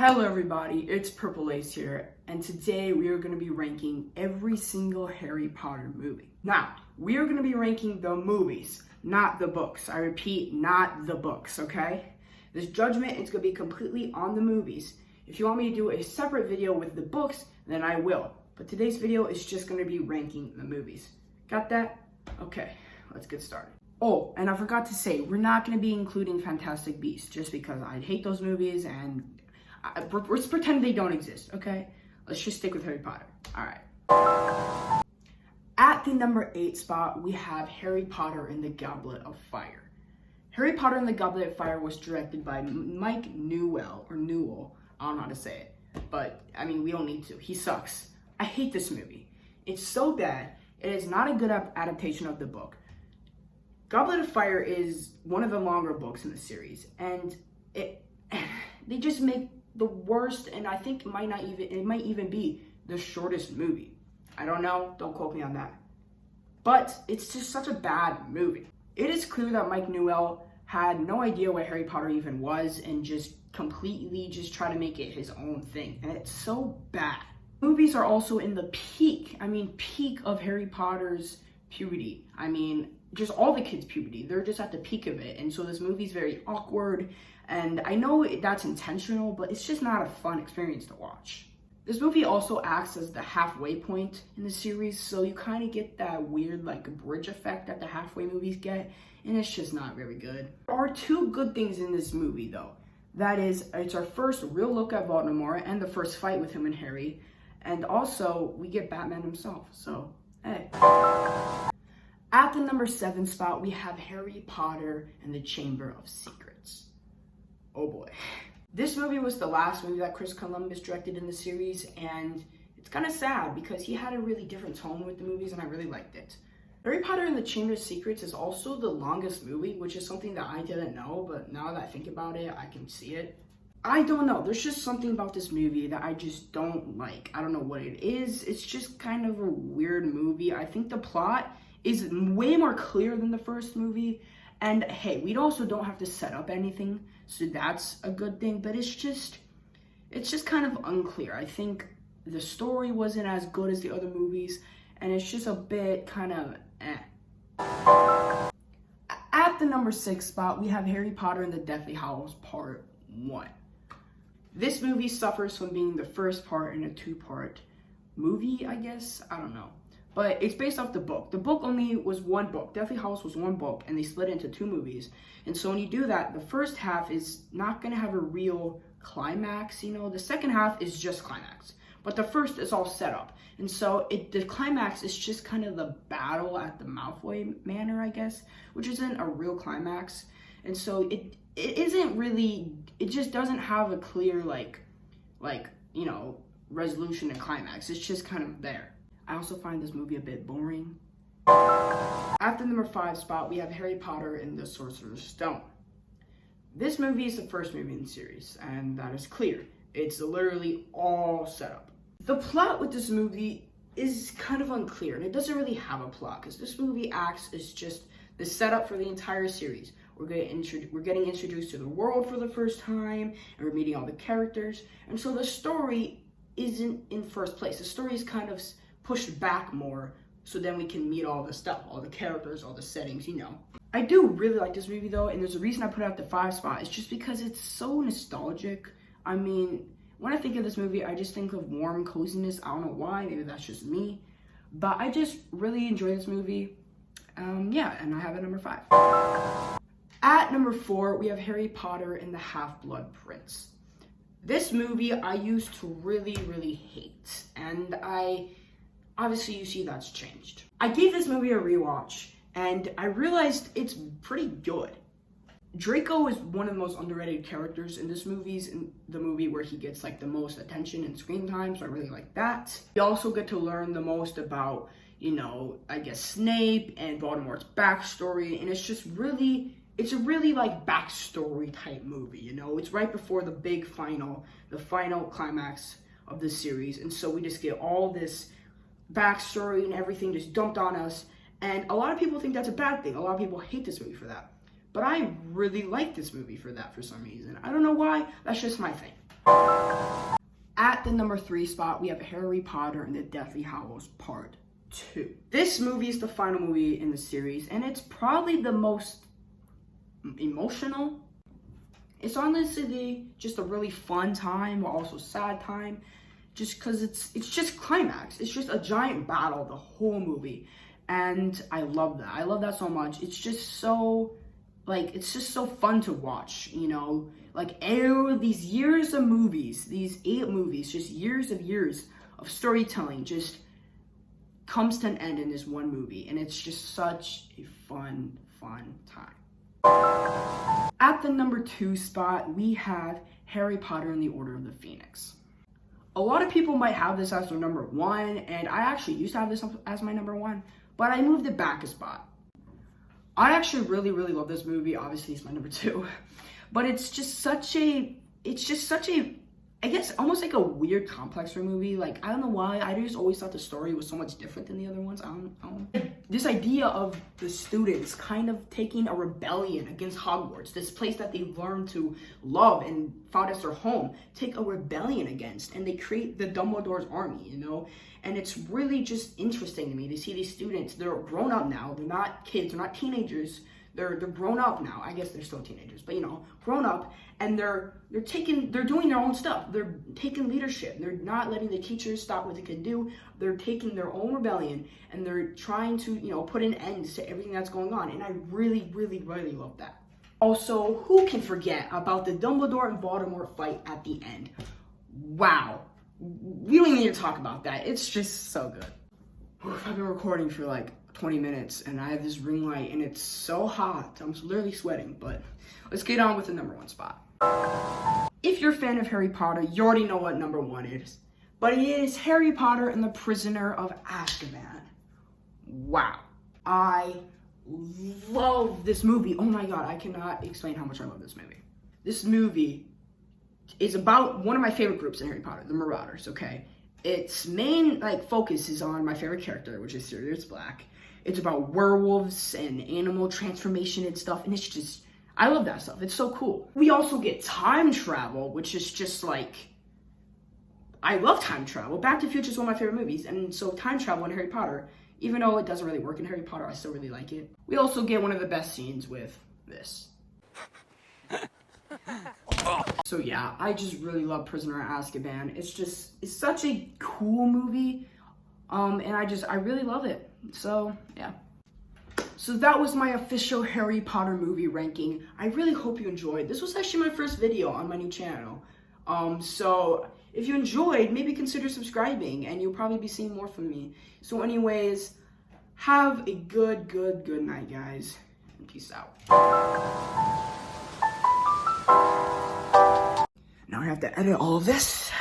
Hello everybody, it's Purple Ace here, and today we are going to be ranking every single Harry Potter movie. Now, we are going to be ranking the movies, not the books. I repeat, not the books, okay? This judgment is going to be completely on the movies. If you want me to do a separate video with the books, then I will. But today's video is just going to be ranking the movies. Got that? Okay, let's get started. Oh, and I forgot to say, we're not going to be including Fantastic Beasts, just because I hate those movies and let's pretend they don't exist, okay? Let's just stick with Harry Potter. All right. At the number 8 spot, we have Harry Potter and the Goblet of Fire. Harry Potter and the Goblet of Fire was directed by Mike Newell, or Newell. I don't know how to say it. But, I mean, we don't need to. He sucks. I hate this movie. It's so bad. It is not a good adaptation of the book. Goblet of Fire is one of the longer books in the series. And they just make the worst, and I think it might even be the shortest movie. I don't know, don't quote me on that. But it's just such a bad movie. It is clear that Mike Newell had no idea what Harry Potter even was and just completely just tried to make it his own thing. And it's so bad. Movies are also in the peak of Harry Potter's puberty. I mean, just all the kids' puberty. They're just at the peak of it. And so this movie's very awkward. And I know that's intentional, but it's just not a fun experience to watch. This movie also acts as the halfway point in the series, so you kind of get that weird bridge effect that the halfway movies get, and it's just not very good. There are two good things in this movie though. That is, it's our first real look at Voldemort and the first fight with him and Harry, and also we get Batman himself, so hey. At the number 7 spot, we have Harry Potter and the Chamber of Secrets. Oh boy. This movie was the last movie that Chris Columbus directed in the series, and it's kind of sad because he had a really different tone with the movies and I really liked it. Harry Potter and the Chamber of Secrets is also the longest movie, which is something that I didn't know, but now that I think about it, I can see it. I don't know, there's just something about this movie that I just don't like. I don't know what it is. It's just kind of a weird movie. I think the plot is way more clear than the first movie. And hey, we also don't have to set up anything, so that's a good thing, but it's just kind of unclear. I think the story wasn't as good as the other movies, and it's just a bit kind of eh. At the number 6 spot, we have Harry Potter and the Deathly Hallows Part 1. This movie suffers from being the first part in a 2-part movie, I guess? I don't know. But it's based off the book. The book only was one book. Deathly Hallows was one book, and they split it into 2 movies. And so when you do that, the first half is not going to have a real climax, The second half is just climax. But the first is all set up. And so the climax is just kind of the battle at the Malfoy Manor, I guess, which isn't a real climax. And so it isn't really, it just doesn't have a clear, resolution and climax. It's just kind of there. I also find this movie a bit boring. At the number 5 spot, we have Harry Potter and the Sorcerer's Stone. This movie is the first movie in the series, and that is clear. It's literally all set up. The plot with this movie is kind of unclear, and it doesn't really have a plot, because this movie acts as just the setup for the entire series. We're getting introduced to the world for the first time, and we're meeting all the characters, and so the story isn't in first place. The story is kind of pushed back more, so then we can meet all the stuff, all the characters, all the settings, I do really like this movie though, and there's a reason I put it at the 5 spot. It's just because it's so nostalgic. I mean, when I think of this movie, I just think of warm coziness. I don't know why, maybe that's just me, but I just really enjoy this movie. Yeah, and I have it number 5. At number 4, we have Harry Potter and the Half-Blood Prince. This movie I used to really, really hate, and obviously, you see that's changed. I gave this movie a rewatch, and I realized it's pretty good. Draco is one of the most underrated characters in this movie, in the movie where he gets the most attention and screen time, so I really like that. You also get to learn the most about, I guess Snape and Voldemort's backstory, and it's a really backstory type movie, It's right before the big the final climax of the series, and so we just get all this backstory and everything just dumped on us, and a lot of people think that's a bad thing. A lot of people hate this movie for that, but I really like this movie for that for some reason. I don't know why, that's just my thing. At the number 3 spot, we have Harry Potter and the Deathly Hallows Part 2. This movie is the final movie in the series, and it's probably the most emotional. It's honestly just a really fun time, but also sad time, just because it's just climax. It's just a giant battle the whole movie, and I love that. I love that so much. It's just so, like, it's just so fun to watch, you know? Like, these years of movies, these 8 movies, just years of storytelling just comes to an end in this one movie, and it's just such a fun time. At the number 2 spot, we have Harry Potter and the Order of the Phoenix. A lot of people might have this as their number 1, and I actually used to have this as my number 1, but I moved it back a spot. I actually really love this movie. Obviously, it's my number 2. But it's just such a, I guess, almost like a weird, complex movie. Like, I don't know why, I just always thought the story was so much different than the other ones. I don't know. This idea of the students kind of taking a rebellion against Hogwarts, this place that they've learned to love and found as their home, take a rebellion against, and they create the Dumbledore's army, you know? And it's really just interesting to me to see these students. They're grown up now. They're not kids. They're not teenagers. They're grown up now. I guess they're still teenagers, but you know, grown up, and they're doing their own stuff. They're taking leadership. They're not letting the teachers stop what they can do. They're taking their own rebellion, and they're trying to, you know, put an end to everything that's going on. And I really love that. Also, who can forget about the Dumbledore and Voldemort fight at the end? Wow. We don't even need to talk about that. It's just so good. Oof, I've been recording for like 20 minutes, and I have this ring light, and it's so hot. I'm literally sweating, but let's get on with the number 1 spot. If you're a fan of Harry Potter, you already know what number 1 is. But it is Harry Potter and the Prisoner of Azkaban. Wow. I love this movie. Oh my god, I cannot explain how much I love this movie. This movie is about one of my favorite groups in Harry Potter, the Marauders, okay? Its main, like, focus is on my favorite character, which is Sirius Black. It's about werewolves and animal transformation and stuff, and it's just, I love that stuff. It's so cool. We also get time travel, which is just like, I love time travel. Back to the Future is one of my favorite movies, and so time travel in Harry Potter, even though it doesn't really work in Harry Potter, I still really like it. We also get one of the best scenes with this. So yeah, I just really love Prisoner of Azkaban. It's such a cool movie, and I really love it. So yeah. So that was my official Harry Potter movie ranking. I really hope you enjoyed. This was actually my first video on my new channel. So if you enjoyed, maybe consider subscribing, and you'll probably be seeing more from me. So anyways, have a good night, guys, and peace out. Now I have to edit all of this.